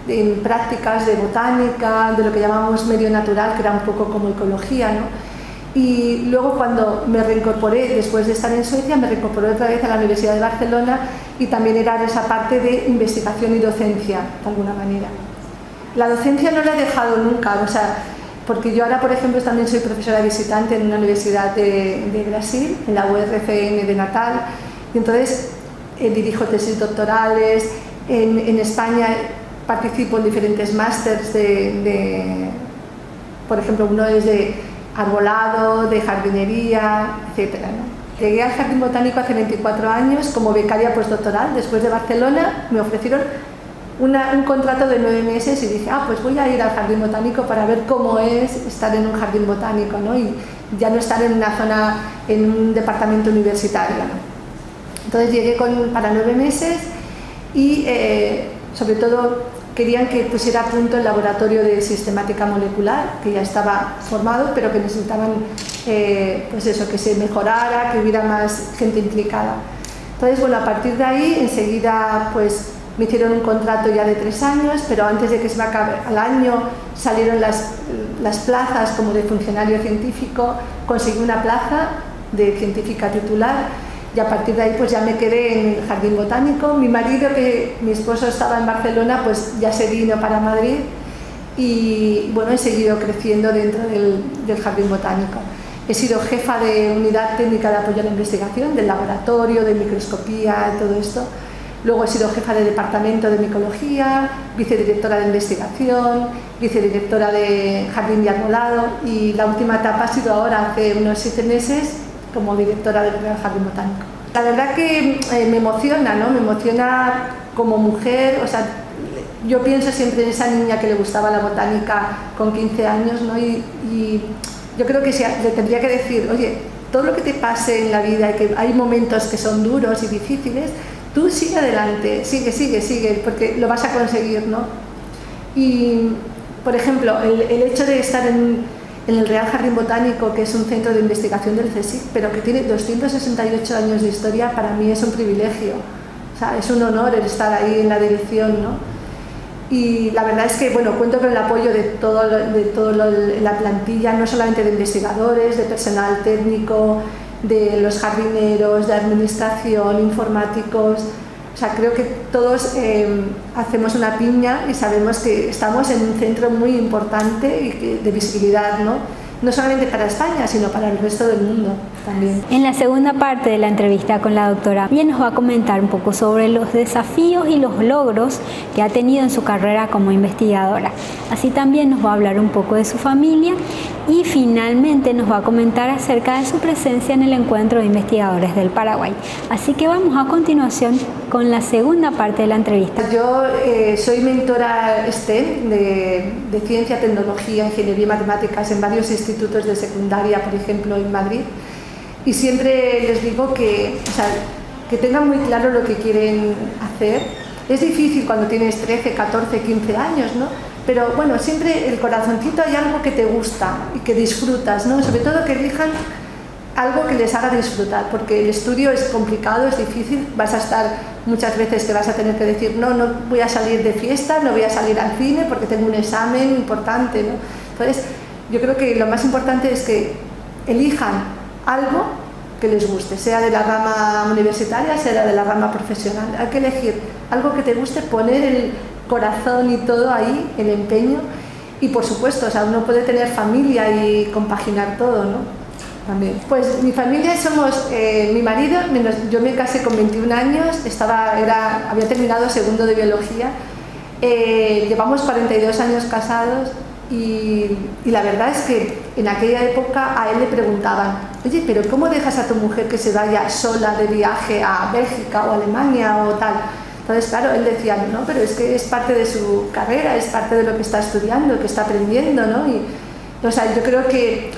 en prácticas de botánica, de lo que llamamos medio natural, que era un poco como ecología, ¿no? Y luego cuando me reincorporé, después de estar en Suecia, me reincorporé otra vez a la Universidad de Barcelona y también era esa parte de investigación y docencia, de alguna manera. La docencia no la he dejado nunca, o sea, porque yo ahora, por ejemplo, también soy profesora visitante en una universidad de Brasil, en la URFN de Natal, y entonces dirijo tesis doctorales. En España participo en diferentes másters por ejemplo, uno es de arbolado, de jardinería, etc., ¿no? Llegué al Jardín Botánico hace 24 años como becaria postdoctoral. Después de Barcelona me ofrecieron un contrato de 9 meses y dije, pues voy a ir al Jardín Botánico para ver cómo es estar en un jardín botánico, ¿no? Y ya no estar en una zona, en un departamento universitario, ¿no? Entonces llegué para 9 meses y sobre todo querían que pusiera a punto el laboratorio de sistemática molecular, que ya estaba formado, pero que necesitaban pues eso, que se mejorara, que hubiera más gente implicada. Entonces, bueno, a partir de ahí, enseguida pues me hicieron un contrato ya de 3 años, pero antes de que se me acabe al año salieron las plazas como de funcionario científico, conseguí una plaza de científica titular. Y a partir de ahí pues ya me quedé en el Jardín Botánico. Mi marido, que mi esposo estaba en Barcelona, pues ya se vino para Madrid y bueno, he seguido creciendo dentro del Jardín Botánico. He sido jefa de unidad técnica de apoyo a la investigación, del laboratorio, de microscopía, todo esto. Luego he sido jefa de departamento de micología, vicedirectora de investigación, vicedirectora de jardín y arbolado, y la última etapa ha sido ahora, hace unos 7 meses, como directora del Real Jardín Botánico. La verdad que me emociona, ¿no? Me emociona como mujer, o sea, yo pienso siempre en esa niña que le gustaba la botánica con 15 años, ¿no? Y yo creo que le tendría que decir, oye, todo lo que te pase en la vida, y que hay momentos que son duros y difíciles, tú sigue adelante, sigue, porque lo vas a conseguir, ¿no? Y, por ejemplo, el hecho de estar en el Real Jardín Botánico, que es un centro de investigación del CSIC, pero que tiene 268 años de historia, para mí es un privilegio. O sea, es un honor el estar ahí en la dirección, ¿no? Y la verdad es que, bueno, cuento con el apoyo de toda la plantilla, no solamente de investigadores, de personal técnico, de los jardineros, de administración, informáticos. O sea, creo que todos hacemos una piña y sabemos que estamos en un centro muy importante y de visibilidad, ¿no? no solamente para España, sino para el resto del mundo también. En la segunda parte de la entrevista con la doctora, ella nos va a comentar un poco sobre los desafíos y los logros que ha tenido en su carrera como investigadora. Así también nos va a hablar un poco de su familia y finalmente nos va a comentar acerca de su presencia en el Encuentro de Investigadores del Paraguay. Así que vamos a continuación con la segunda parte de la entrevista. Yo soy mentora STEM de Ciencia, Tecnología, Ingeniería y Matemáticas en varios institutos de secundaria, por ejemplo, en Madrid. Y siempre les digo que tengan muy claro lo que quieren hacer. Es difícil cuando tienes 13, 14, 15 años, ¿no? Pero bueno, siempre el corazoncito hay algo que te gusta y que disfrutas, ¿no? Sobre todo que elijan algo que les haga disfrutar, porque el estudio es complicado, es difícil, vas a estar muchas veces que vas a tener que decir no voy a salir de fiesta, no voy a salir al cine porque tengo un examen importante, ¿no? Entonces, yo creo que lo más importante es que elijan algo que les guste, sea de la rama universitaria, sea de la rama profesional. Hay que elegir algo que te guste, poner el corazón y todo ahí, el empeño, y por supuesto, uno puede tener familia y compaginar todo, ¿no? También. Pues mi familia somos mi marido, yo me casé con 21 años, había terminado segundo de biología, llevamos 42 años casados y la verdad es que en aquella época a él le preguntaban, oye, pero ¿cómo dejas a tu mujer que se vaya sola de viaje a Bélgica o Alemania o tal? Entonces, claro, él decía, no, pero es que es parte de su carrera, es parte de lo que está estudiando, que está aprendiendo, ¿no? Y, yo creo que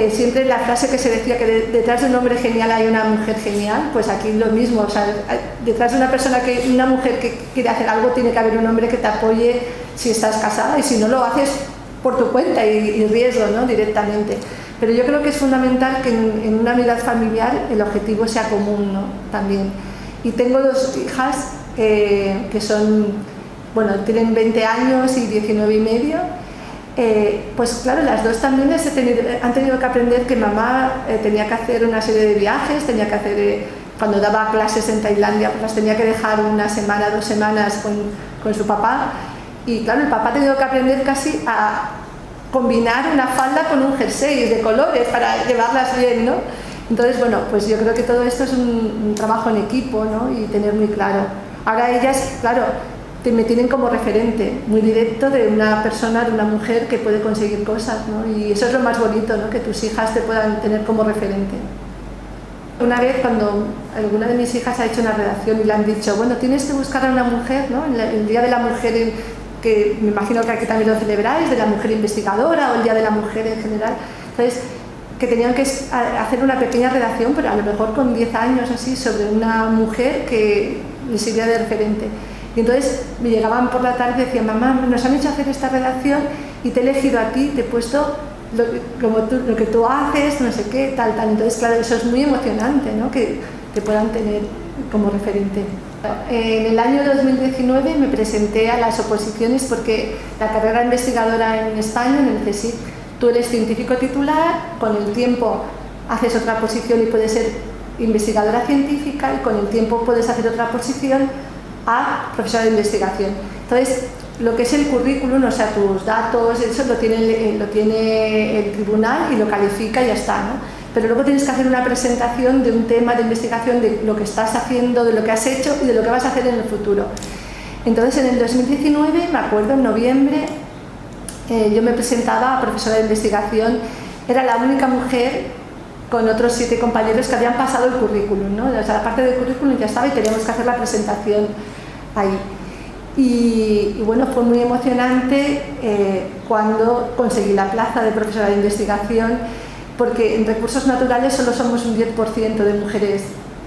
siempre la frase que se decía que detrás de un hombre genial hay una mujer genial, pues aquí lo mismo, detrás de una mujer que quiere hacer algo tiene que haber un hombre que te apoye si estás casada y si no lo haces por tu cuenta y riesgo, ¿no? Directamente. Pero yo creo que es fundamental que en una unidad familiar el objetivo sea común, ¿no? También. Y tengo dos hijas que son, tienen 20 años y 19 y medio. Pues claro, las dos también han tenido que aprender que mamá tenía que hacer una serie de viajes, tenía que hacer, cuando daba clases en Tailandia, pues las tenía que dejar una semana, 2 semanas con su papá. Y claro, el papá ha tenido que aprender casi a combinar una falda con un jersey de colores para llevarlas bien, ¿no? Entonces, pues yo creo que todo esto es un trabajo en equipo, ¿no? Y tener muy claro. Ahora ellas, claro, me tienen como referente muy directo de una persona, de una mujer que puede conseguir cosas, ¿no? Y eso es lo más bonito, ¿no? Que tus hijas te puedan tener como referente. Una vez cuando alguna de mis hijas ha hecho una redacción y le han dicho, tienes que buscar a una mujer, ¿no? El Día de la Mujer, que me imagino que aquí también lo celebráis, de la mujer investigadora o el Día de la Mujer en general. Entonces, que tenían que hacer una pequeña redacción, pero a lo mejor con 10 años así, sobre una mujer que les sirviera de referente. Y entonces me llegaban por la tarde y decían, mamá, nos han hecho hacer esta redacción y te he elegido a ti, te he puesto lo que tú haces, no sé qué, tal. Entonces, claro, eso es muy emocionante, ¿no? Que te puedan tener como referente. En el año 2019 me presenté a las oposiciones porque la carrera investigadora en España, en el CSIC, tú eres científico titular, con el tiempo haces otra posición y puedes ser investigadora científica y con el tiempo puedes hacer otra posición a profesora de investigación. Entonces, lo que es el currículum, tus datos, eso lo tiene el tribunal y lo califica y ya está, ¿no? Pero luego tienes que hacer una presentación de un tema de investigación, de lo que estás haciendo, de lo que has hecho y de lo que vas a hacer en el futuro. Entonces, en el 2019, me acuerdo, en noviembre, yo me presentaba a profesora de investigación, era la única mujer con otros 7 compañeros que habían pasado el currículum, ¿no? La parte del currículum ya estaba y teníamos que hacer la presentación ahí. Y fue muy emocionante cuando conseguí la plaza de profesora de investigación, porque en recursos naturales solo somos un 10% de mujeres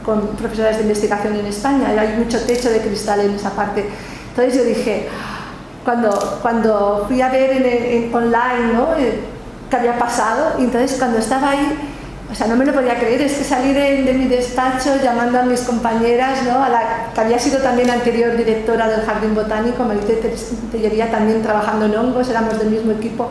con profesoras de investigación en España, y hay mucho techo de cristal en esa parte. Entonces yo dije, cuando fui a ver online, ¿no? qué había pasado, y entonces cuando estaba ahí, no me lo podía creer, es que salí de mi despacho llamando a mis compañeras, ¿no? A la que había sido también anterior directora del Jardín Botánico, Maite Tellería, también trabajando en hongos, éramos del mismo equipo,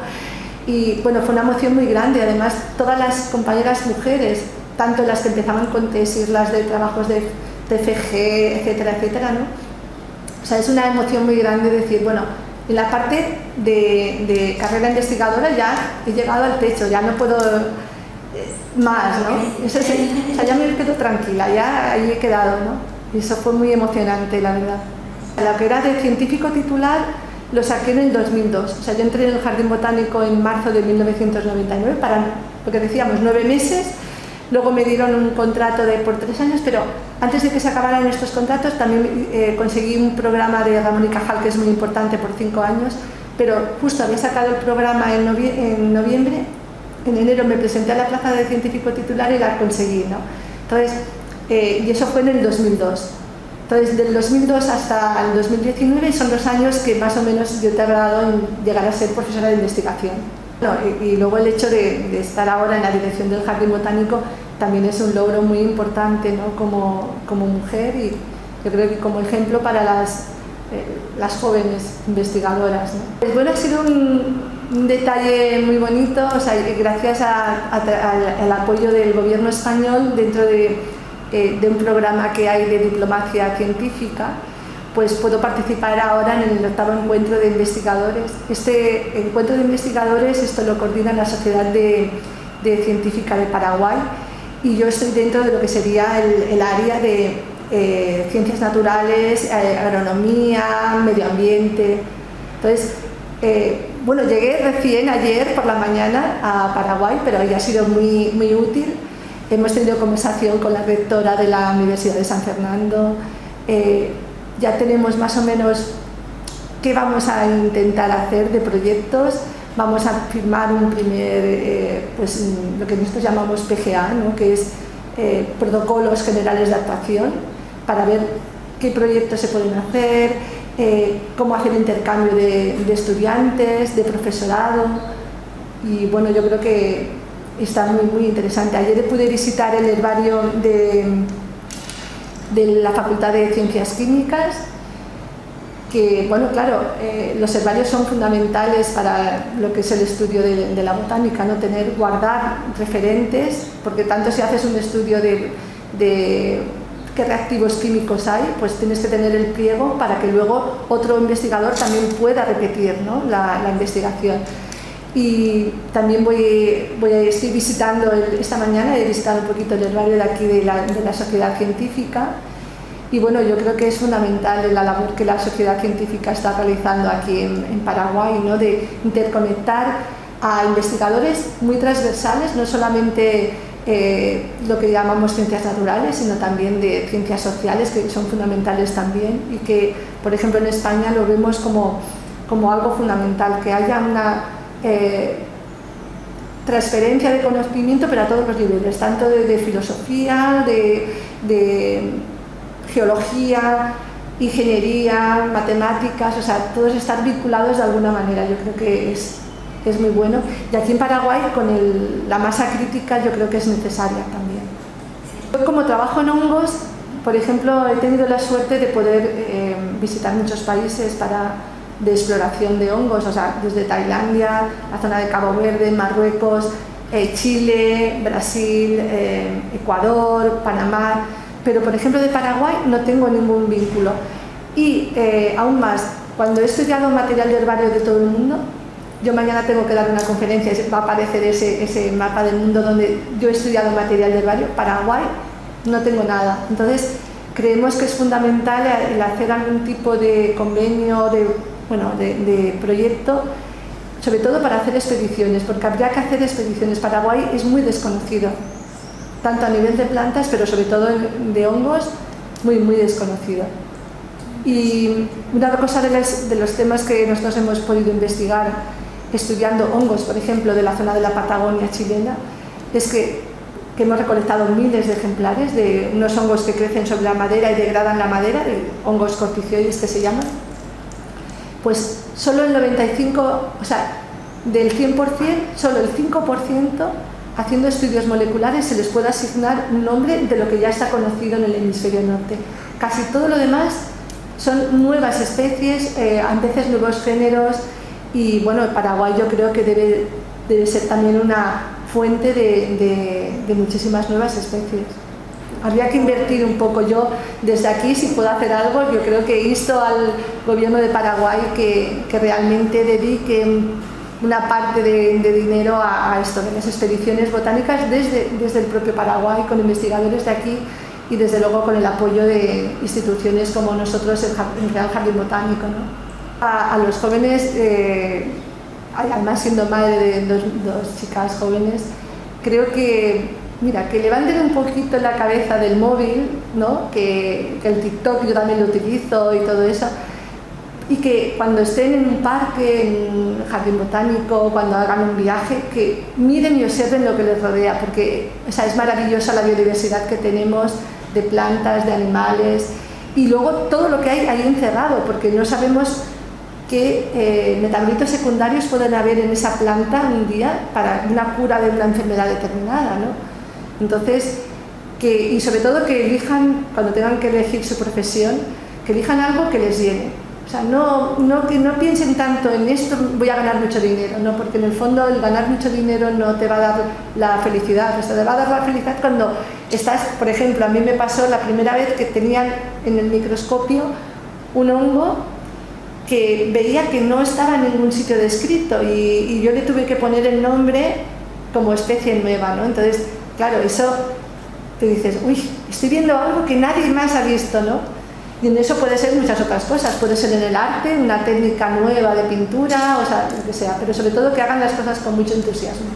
y fue una emoción muy grande. Además, todas las compañeras mujeres, tanto las que empezaban con tesis, las de trabajos de TFG, etcétera, etcétera, ¿no? Es una emoción muy grande decir, En la parte de carrera investigadora ya he llegado al techo, ya no puedo más, ¿no? Eso es, o sea, ya me quedo tranquila, ya ahí he quedado, ¿no? Y eso fue muy emocionante, la verdad. La que era de científico titular lo saqué en el 2002, o sea, yo entré en el Jardín Botánico en marzo de 1999 para, lo que decíamos, 9 meses. Luego me dieron un contrato por 3 años, pero antes de que se acabaran estos contratos también conseguí un programa de Ramón y Cajal que es muy importante por 5 años, pero justo había sacado el programa en noviembre, en enero me presenté a la plaza de científico titular y la conseguí, ¿no? Entonces, y eso fue en el 2002. Entonces, del 2002 hasta el 2019 son 2 años que más o menos yo te he hablado en llegar a ser profesora de investigación. Bueno, y luego el hecho de estar ahora en la dirección del Jardín Botánico también es un logro muy importante, ¿no? como mujer y yo creo que como ejemplo para las jóvenes investigadoras, ¿no? Pues bueno, ha sido un detalle muy bonito, o sea, gracias al apoyo del gobierno español dentro de un programa que hay de diplomacia científica, pues puedo participar ahora en el 8º encuentro de investigadores. Este encuentro de investigadores, esto lo coordina la Sociedad de Científica de Paraguay y yo estoy dentro de lo que sería el área de ciencias naturales, agronomía, medio ambiente. Entonces, bueno, llegué recién ayer por la mañana a Paraguay, pero ya ha sido muy, muy útil. Hemos tenido conversación con la rectora de la Universidad de San Fernando. Ya tenemos más o menos qué vamos a intentar hacer de proyectos. Vamos a firmar un primer, pues lo que nosotros llamamos PGA, ¿no? Que es protocolos generales de actuación, para ver qué proyectos se pueden hacer, cómo hacer intercambio de estudiantes, de profesorado. Y bueno, yo creo que está muy, muy interesante. Ayer pude visitar el herbario de la Facultad de Ciencias Químicas, que, bueno, claro, los herbarios son fundamentales para lo que es el estudio de la botánica, ¿no? Guardar referentes, porque tanto si haces un estudio de qué reactivos químicos hay, pues tienes que tener el pliego para que luego otro investigador también pueda repetir, ¿no? la investigación. Y también estoy visitando, esta mañana he visitado un poquito el herbario de aquí de la Sociedad Científica y bueno, yo creo que es fundamental la labor que la Sociedad Científica está realizando aquí en Paraguay, ¿no? De interconectar a investigadores muy transversales, no solamente lo que llamamos ciencias naturales, sino también de ciencias sociales, que son fundamentales también y que, por ejemplo, en España lo vemos como algo fundamental, que haya una transferencia de conocimiento, pero a todos los niveles, tanto de filosofía, de geología, ingeniería, matemáticas, o sea, todos estar vinculados de alguna manera. Yo creo que es muy bueno. Y aquí en Paraguay, con la masa crítica, yo creo que es necesaria también. Yo, como trabajo en hongos, por ejemplo, he tenido la suerte de poder visitar muchos países de exploración de hongos, o sea, desde Tailandia, la zona de Cabo Verde, Marruecos, Chile, Brasil, Ecuador, Panamá, pero por ejemplo de Paraguay no tengo ningún vínculo. Y aún más, cuando he estudiado material de herbario de todo el mundo, yo mañana tengo que dar una conferencia, va a aparecer ese mapa del mundo donde yo he estudiado material de herbario. Paraguay no tengo nada. Entonces creemos que es fundamental el hacer algún tipo de convenio, de proyecto, sobre todo para hacer expediciones, porque habría que hacer expediciones. Paraguay es muy desconocido, tanto a nivel de plantas, pero sobre todo de hongos, muy, muy desconocido. Y una cosa de los temas que nosotros hemos podido investigar estudiando hongos, por ejemplo, de la zona de la Patagonia chilena, es que hemos recolectado miles de ejemplares de unos hongos que crecen sobre la madera y degradan la madera, de hongos corticoides que se llaman. Pues solo el 95%, o sea, del 100%, solo el 5%, haciendo estudios moleculares, se les puede asignar un nombre de lo que ya está conocido en el hemisferio norte. Casi todo lo demás son nuevas especies, a veces nuevos géneros, y bueno, Paraguay yo creo que debe ser también una fuente de muchísimas nuevas especies. habría que invertir un poco. Yo desde aquí, si puedo hacer algo, yo creo que insto al gobierno de Paraguay que realmente dedique una parte de dinero a esto, de las expediciones botánicas desde el propio Paraguay, con investigadores de aquí y desde luego con el apoyo de instituciones como nosotros, el Real Jardín Botánico, ¿no? A los jóvenes, además siendo madre de dos chicas jóvenes, creo que, mira, que levanten un poquito la cabeza del móvil, ¿no? Que el TikTok yo también lo utilizo y todo eso, y que cuando estén en un parque, en un jardín botánico, cuando hagan un viaje, que miren y observen lo que les rodea, porque es maravillosa la biodiversidad que tenemos de plantas, de animales, y luego todo lo que hay ahí encerrado, porque no sabemos qué metabolitos secundarios pueden haber en esa planta un día para una cura de una enfermedad determinada, ¿no? Entonces, y sobre todo que elijan, cuando tengan que elegir su profesión, que elijan algo que les llene. O sea, que no piensen tanto en esto, voy a ganar mucho dinero, ¿no? Porque en el fondo el ganar mucho dinero no te va a dar la felicidad. O sea, te va a dar la felicidad cuando estás, por ejemplo, a mí me pasó la primera vez que tenían en el microscopio un hongo que veía que no estaba en ningún sitio descrito y yo le tuve que poner el nombre como especie nueva, ¿no? Entonces, claro, eso te dices, uy, estoy viendo algo que nadie más ha visto, ¿no? Y en eso puede ser muchas otras cosas, puede ser en el arte, una técnica nueva de pintura, o sea, lo que sea, pero sobre todo que hagan las cosas con mucho entusiasmo.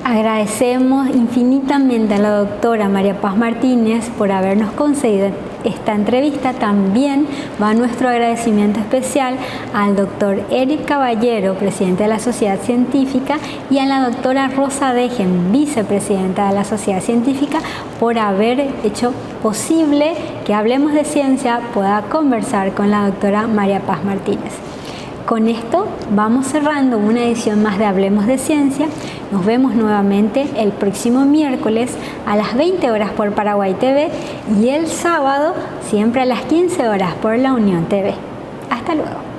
Agradecemos infinitamente a la doctora María Paz Martínez por habernos concedido esta entrevista. También va nuestro agradecimiento especial al doctor Eric Caballero, presidente de la Sociedad Científica, y a la doctora Rosa Dejen, vicepresidenta de la Sociedad Científica, por haber hecho posible que Hablemos de Ciencia pueda conversar con la doctora María Paz Martínez. Con esto vamos cerrando una edición más de Hablemos de Ciencia. Nos vemos nuevamente el próximo miércoles a las 20 horas por Paraguay TV y el sábado siempre a las 15 horas por La Unión TV. Hasta luego.